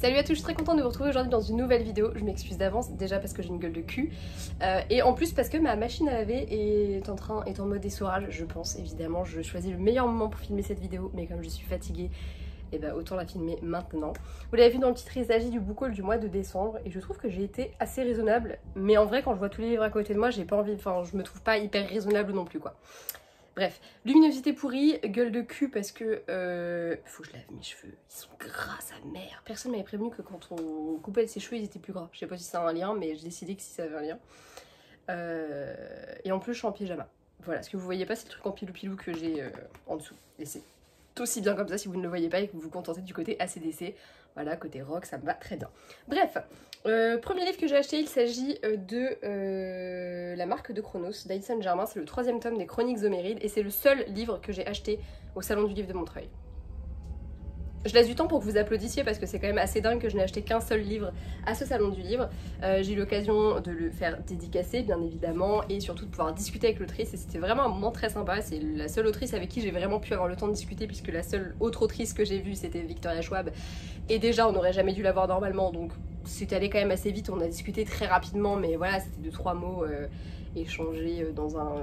Salut à tous, je suis très contente de vous retrouver aujourd'hui dans une nouvelle vidéo. Je m'excuse d'avance, déjà parce que j'ai une gueule de cul. Et en plus parce que ma machine à laver est en mode essorage, je pense. Évidemment, je choisis le meilleur moment pour filmer cette vidéo, mais comme je suis fatiguée, et bah autant la filmer maintenant. Vous l'avez vu dans le titre, il s'agit du book haul du mois de décembre et je trouve que j'ai été assez raisonnable. Mais en vrai, quand je vois tous les livres à côté de moi, j'ai pas envie, enfin je me trouve pas hyper raisonnable non plus quoi. Bref, luminosité pourrie, gueule de cul parce que faut que je lave mes cheveux, ils sont gras sa mère. Personne m'avait prévenu que quand on coupait ses cheveux ils étaient plus gras. Je sais pas si ça a un lien, mais j'ai décidé que si ça avait un lien. Et en plus je suis en pyjama. Voilà, ce que vous voyez pas c'est le truc en pilou-pilou que j'ai en dessous. Et c'est aussi bien comme ça si vous ne le voyez pas et que vous vous contentez du côté ACDC. Voilà, côté rock, ça me va très bien. Bref, premier livre que j'ai acheté, il s'agit de la marque de Chronos, d'Aïd Saint-Germain. C'est le 3e tome des Chroniques Homérides et c'est le seul livre que j'ai acheté au Salon du Livre de Montreuil. Je laisse du temps pour que vous applaudissiez parce que c'est quand même assez dingue que je n'ai acheté qu'un seul livre à ce salon du livre. J'ai eu l'occasion de le faire dédicacer bien évidemment et surtout de pouvoir discuter avec l'autrice et c'était vraiment un moment très sympa. C'est la seule autrice avec qui j'ai vraiment pu avoir le temps de discuter puisque la seule autre autrice que j'ai vue c'était Victoria Schwab et déjà on n'aurait jamais dû la voir normalement donc c'est allé quand même assez vite, on a discuté très rapidement mais voilà c'était 2-3 mots échangés dans un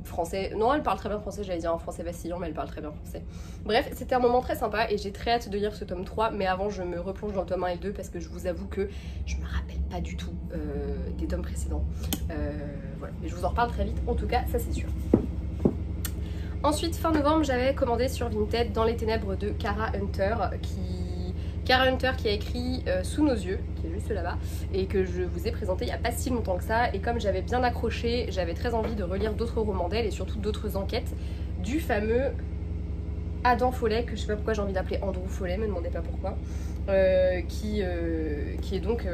français. Non, elle parle très bien français, j'allais dire un français vacillant, mais elle parle très bien français. Bref, c'était un moment très sympa et j'ai très hâte de lire ce tome 3, mais avant je me replonge dans le tome 1 et 2 parce que je vous avoue que je me rappelle pas du tout des tomes précédents. Voilà, mais je vous en reparle très vite, en tout cas, ça c'est sûr. Ensuite, fin novembre, j'avais commandé sur Vinted Dans les ténèbres de Kara Hunter, qui a écrit Sous nos yeux, qui est juste là-bas, et que je vous ai présenté il n'y a pas si longtemps que ça. Et comme j'avais bien accroché, j'avais très envie de relire d'autres romans d'elle et surtout d'autres enquêtes du fameux Adam Follet, que je sais pas pourquoi j'ai envie d'appeler Andrew Follet, me demandez pas pourquoi, qui est donc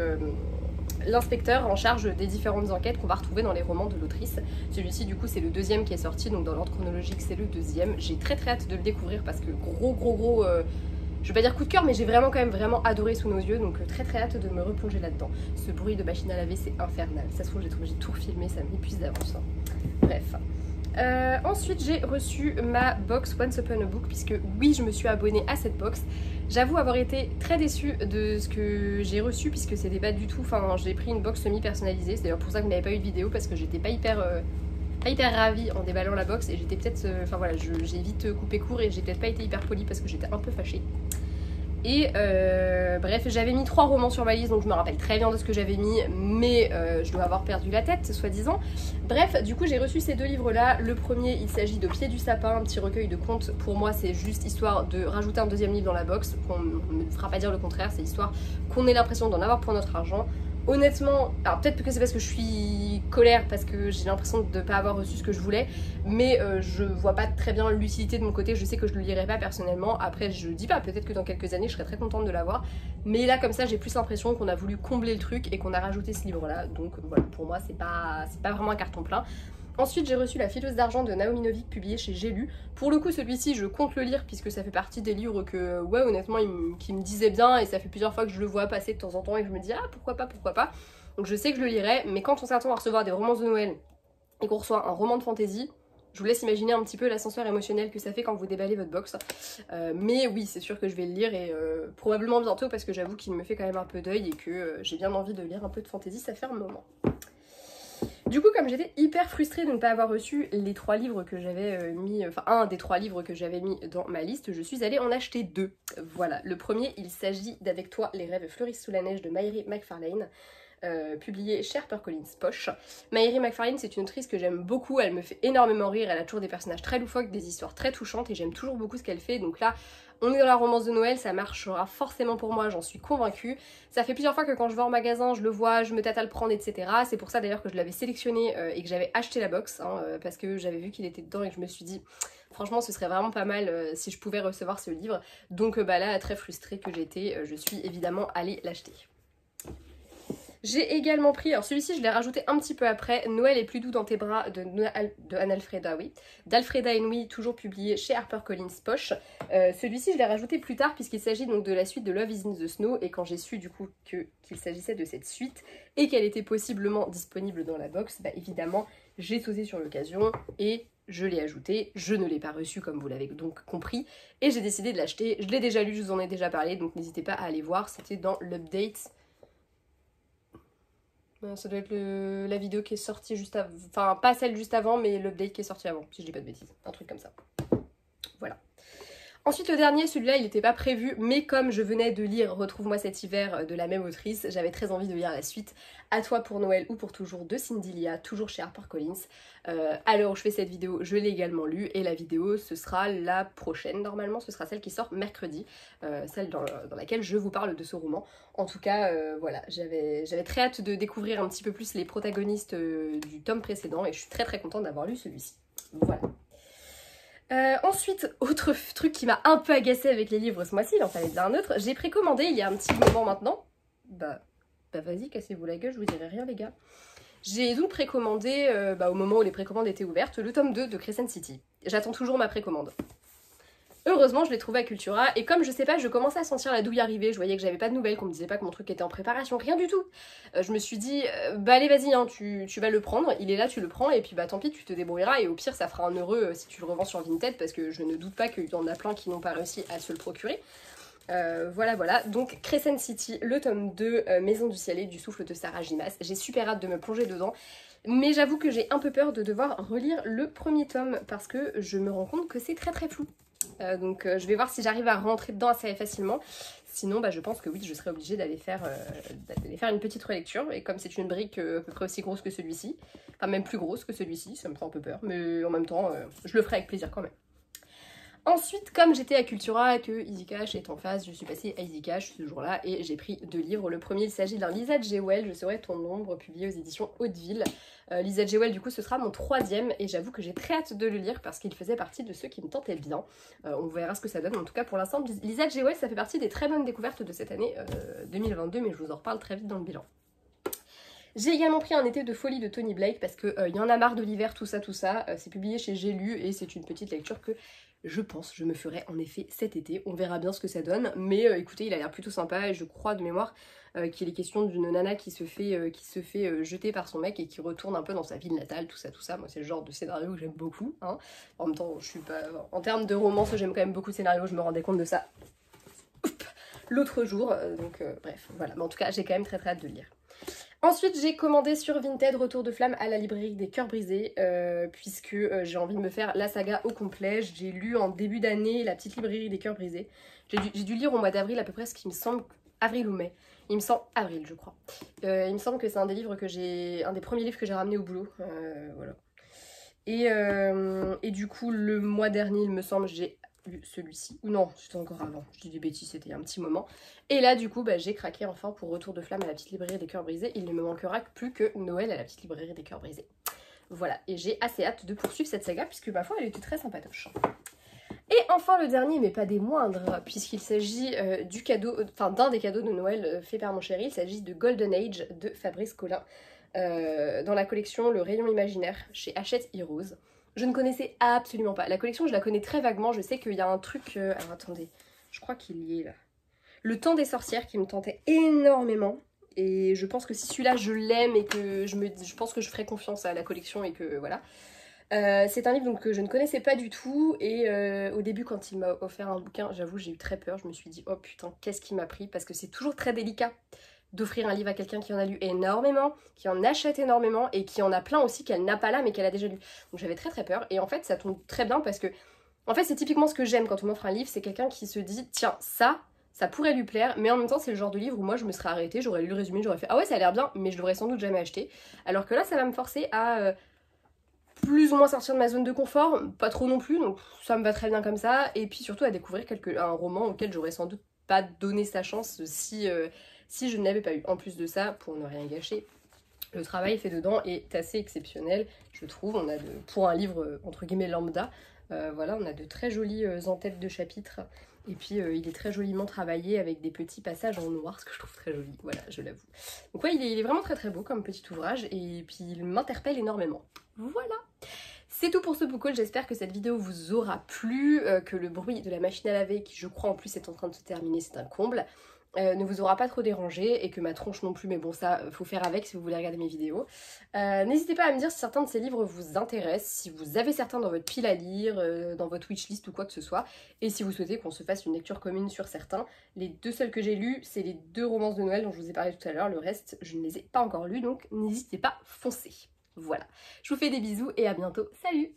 l'inspecteur en charge des différentes enquêtes qu'on va retrouver dans les romans de l'autrice. Celui-ci du coup c'est le 2e qui est sorti, donc dans l'ordre chronologique c'est le 2e. J'ai très hâte de le découvrir parce que gros je vais pas dire coup de cœur mais j'ai vraiment quand même vraiment adoré Sous nos yeux, donc très hâte de me replonger là-dedans. Ce bruit de machine à laver c'est infernal, ça se trouve j'ai tout filmé, ça m'épuise d'avance. Bref. Ensuite j'ai reçu ma box Once Upon a Book puisque oui je me suis abonnée à cette box. J'avoue avoir été très déçue de ce que j'ai reçu puisque c'était pas du tout, enfin j'ai pris une box semi personnalisée, c'est d'ailleurs pour ça que vous n'avez pas eu de vidéo parce que j'étais pas hyper ravie en déballant la box et j'étais peut-être, enfin voilà j'ai vite coupé court et j'ai peut-être pas été hyper polie parce que j'étais un peu fâchée. Et bref, j'avais mis 3 romans sur ma liste donc je me rappelle très bien de ce que j'avais mis, mais je dois avoir perdu la tête soi-disant. Bref, du coup j'ai reçu ces 2 livres là. Le premier il s'agit de Pied du sapin, un petit recueil de contes. Pour moi c'est juste histoire de rajouter un 2e livre dans la box, qu'on ne me fera pas dire le contraire, c'est histoire qu'on ait l'impression d'en avoir pour notre argent. Honnêtement, alors peut-être que c'est parce que je suis colère, parce que j'ai l'impression de ne pas avoir reçu ce que je voulais, mais je vois pas très bien l'utilité de mon côté, je sais que je le lirai pas personnellement, après je dis pas, peut-être que dans quelques années je serai très contente de l'avoir, mais là comme ça j'ai plus l'impression qu'on a voulu combler le truc et qu'on a rajouté ce livre là, donc voilà, pour moi c'est pas vraiment un carton plein. Ensuite j'ai reçu La fileuse d'argent de Naomi Novik publié chez J'ai lu. Pour le coup celui-ci je compte le lire puisque ça fait partie des livres que ouais honnêtement qui me disaient bien et ça fait plusieurs fois que je le vois passer de temps en temps et que je me dis ah pourquoi pas. Donc je sais que je le lirai, mais quand on s'attend à recevoir des romances de Noël et qu'on reçoit un roman de fantasy, je vous laisse imaginer un petit peu l'ascenseur émotionnel que ça fait quand vous déballez votre box. Mais oui, c'est sûr que je vais le lire et probablement bientôt parce que j'avoue qu'il me fait quand même un peu d'œil et que j'ai bien envie de lire un peu de fantasy, ça fait un moment. Du coup, comme j'étais hyper frustrée de ne pas avoir reçu les 3 livres que j'avais mis, enfin un des 3 livres que j'avais mis dans ma liste, je suis allée en acheter 2. Voilà, le premier, il s'agit d'Avec toi, les rêves fleurissent sous la neige de Mairi McFarlane. Publié chez HarperCollins Poche. Mairi McFarlane c'est une autrice que j'aime beaucoup, elle me fait énormément rire, elle a toujours des personnages très loufoques, des histoires très touchantes et j'aime toujours beaucoup ce qu'elle fait, donc là on est dans la romance de Noël, ça marchera forcément pour moi, j'en suis convaincue. Ça fait plusieurs fois que quand je vais en magasin, je le vois, je me tâte à le prendre, etc. C'est pour ça d'ailleurs que je l'avais sélectionné et que j'avais acheté la box, hein, parce que j'avais vu qu'il était dedans et que je me suis dit franchement ce serait vraiment pas mal si je pouvais recevoir ce livre. Donc bah là, très frustrée que j'étais, je suis évidemment allée l'acheter. J'ai également pris, alors celui-ci je l'ai rajouté un petit peu après, Noël est plus doux dans tes bras de Anne-Alfreda, oui, d'Alfreda Inouï, toujours publié chez HarperCollins Poche. Celui-ci je l'ai rajouté plus tard puisqu'il s'agit donc de la suite de Love is in the Snow et quand j'ai su du coup qu'il s'agissait de cette suite et qu'elle était possiblement disponible dans la box, bah évidemment j'ai sauté sur l'occasion et je l'ai ajouté, je ne l'ai pas reçu comme vous l'avez donc compris, et j'ai décidé de l'acheter. Je l'ai déjà lu, je vous en ai déjà parlé, donc n'hésitez pas à aller voir, c'était dans l'update. Ça doit être la vidéo qui est sortie juste avant, enfin pas celle juste avant, mais l'update qui est sorti avant, si je dis pas de bêtises, un truc comme ça. Voilà. Ensuite le dernier, celui-là il n'était pas prévu, mais comme je venais de lire Retrouve-moi cet hiver de la même autrice, j'avais très envie de lire la suite, À toi pour Noël ou pour toujours de Cindy Lia, toujours chez HarperCollins. À l'heure où je fais cette vidéo, je l'ai également lu et la vidéo ce sera la prochaine normalement, ce sera celle qui sort mercredi, celle dans laquelle je vous parle de ce roman. En tout cas voilà, j'avais très hâte de découvrir un petit peu plus les protagonistes du tome précédent et je suis très contente d'avoir lu celui-ci. Voilà. Ensuite, autre truc qui m'a un peu agacée avec les livres ce mois-ci, il en fallait bien un autre, j'ai précommandé il y a un petit moment maintenant, bah vas-y, cassez-vous la gueule, je vous dirai rien les gars. J'ai donc précommandé, au moment où les précommandes étaient ouvertes, le tome 2 de Crescent City. J'attends toujours ma précommande. Heureusement, je l'ai trouvé à Cultura, et comme je sais pas, je commençais à sentir la douille arriver, je voyais que j'avais pas de nouvelles, qu'on me disait pas que mon truc était en préparation, rien du tout. Je me suis dit, bah allez vas-y, hein, tu vas le prendre, il est là, tu le prends, et puis bah tant pis, tu te débrouilleras, et au pire ça fera un heureux si tu le revends sur Vinted, parce que je ne doute pas qu'il y en a plein qui n'ont pas réussi à se le procurer. Voilà, donc Crescent City, le tome 2, Maison du ciel et du souffle de Sarah J. Maas. J'ai super hâte de me plonger dedans, mais j'avoue que j'ai un peu peur de devoir relire le premier tome, parce que je me rends compte que c'est très flou. Donc je vais voir si j'arrive à rentrer dedans assez facilement. Sinon je pense que oui, je serai obligée d'aller faire une petite relecture. Et comme c'est une brique à peu près aussi grosse que celui-ci, enfin même plus grosse que celui-ci, ça me fait un peu peur. Mais en même temps, je le ferai avec plaisir quand même. Ensuite, comme j'étais à Cultura et que Easy Cash est en face, je suis passée à Easy Cash ce jour-là et j'ai pris 2 livres. Le premier, il s'agit d'un Lisa Jewell, Je serai ton ombre, publié aux éditions Hauteville. Lisa Jewell, du coup, ce sera mon 3e et j'avoue que j'ai très hâte de le lire parce qu'il faisait partie de ceux qui me tentaient bien. On verra ce que ça donne. En tout cas, pour l'instant, Lisa Jewell, ça fait partie des très bonnes découvertes de cette année 2022, mais je vous en reparle très vite dans le bilan. J'ai également pris Un été de folie de Tony Blake parce que y en a marre de l'hiver, tout ça. C'est publié chez J'ai lu et c'est une petite lecture que je pense je me ferai en effet cet été. On verra bien ce que ça donne, mais écoutez, il a l'air plutôt sympa et je crois de mémoire qu'il est question d'une nana qui se fait jeter par son mec et qui retourne un peu dans sa ville natale, tout ça. Moi c'est le genre de scénario que j'aime beaucoup, hein. En même temps, je suis pas... En termes de romance, j'aime quand même beaucoup de scénarios, je me rendais compte de ça l'autre jour, bref, voilà. Mais en tout cas, j'ai quand même très hâte de le lire. Ensuite, j'ai commandé sur Vinted Retour de flamme à la librairie des cœurs brisés, puisque j'ai envie de me faire la saga au complet. J'ai lu en début d'année La petite librairie des cœurs brisés. J'ai dû lire au mois d'avril à peu près, ce qui me semble... Avril ou mai. Il me semble avril, je crois. Il me semble que c'est un des premiers livres que j'ai ramené au boulot. Voilà. Et du coup, le mois dernier, il me semble, j'ai lu celui-ci. Ou non, c'était encore avant. Je dis des bêtises, c'était il y a un petit moment. Et là, du coup, j'ai craqué enfin pour Retour de flamme à la petite librairie des cœurs brisés. Il ne me manquera plus que Noël à la petite librairie des cœurs brisés. Voilà, et j'ai assez hâte de poursuivre cette saga, puisque ma foi, elle était très sympatoche. Et enfin le dernier, mais pas des moindres, puisqu'il s'agit du cadeau, enfin d'un des cadeaux de Noël fait par mon chéri. Il s'agit de Golden Age de Fabrice Collin, dans la collection Le Rayon Imaginaire chez Hachette Heroes. Je ne connaissais absolument pas. La collection, je la connais très vaguement. Je sais qu'il y a un truc... Alors attendez, je crois qu'il y est là. Le Temps des sorcières qui me tentait énormément. Et je pense que si celui-là je l'aime et que je pense que je ferai confiance à la collection et que voilà. C'est un livre donc, que je ne connaissais pas du tout et au début quand il m'a offert un bouquin, j'avoue j'ai eu très peur, je me suis dit oh putain qu'est-ce qui m'a pris, parce que c'est toujours très délicat d'offrir un livre à quelqu'un qui en a lu énormément, qui en achète énormément et qui en a plein aussi qu'elle n'a pas là mais qu'elle a déjà lu. Donc j'avais très peur et en fait ça tombe très bien parce que en fait c'est typiquement ce que j'aime quand on m'offre un livre, c'est quelqu'un qui se dit tiens ça pourrait lui plaire, mais en même temps c'est le genre de livre où moi je me serais arrêtée, j'aurais lu le résumé, j'aurais fait ah ouais ça a l'air bien mais je l'aurais sans doute jamais acheté, alors que là ça va me forcer à... plus ou moins sortir de ma zone de confort, pas trop non plus, donc ça me va très bien comme ça, et puis surtout à découvrir un roman auquel j'aurais sans doute pas donné sa chance si je ne l'avais pas eu. En plus de ça, pour ne rien gâcher, le travail fait dedans est assez exceptionnel, je trouve. On a pour un livre entre guillemets lambda, voilà, on a de très jolies en-têtes de chapitres, et puis il est très joliment travaillé avec des petits passages en noir, ce que je trouve très joli, voilà, je l'avoue. Donc ouais, il est vraiment très beau comme petit ouvrage, et puis il m'interpelle énormément. Voilà, c'est tout pour ce book haul, j'espère que cette vidéo vous aura plu, que le bruit de la machine à laver, qui je crois en plus est en train de se terminer, c'est un comble, ne vous aura pas trop dérangé et que ma tronche non plus, mais bon ça faut faire avec si vous voulez regarder mes vidéos. N'hésitez pas à me dire si certains de ces livres vous intéressent, si vous avez certains dans votre pile à lire, dans votre wishlist ou quoi que ce soit, et si vous souhaitez qu'on se fasse une lecture commune sur certains. Les 2 seuls que j'ai lus, c'est les 2 romances de Noël dont je vous ai parlé tout à l'heure, le reste je ne les ai pas encore lus, donc n'hésitez pas, foncez. Voilà, je vous fais des bisous et à bientôt, salut!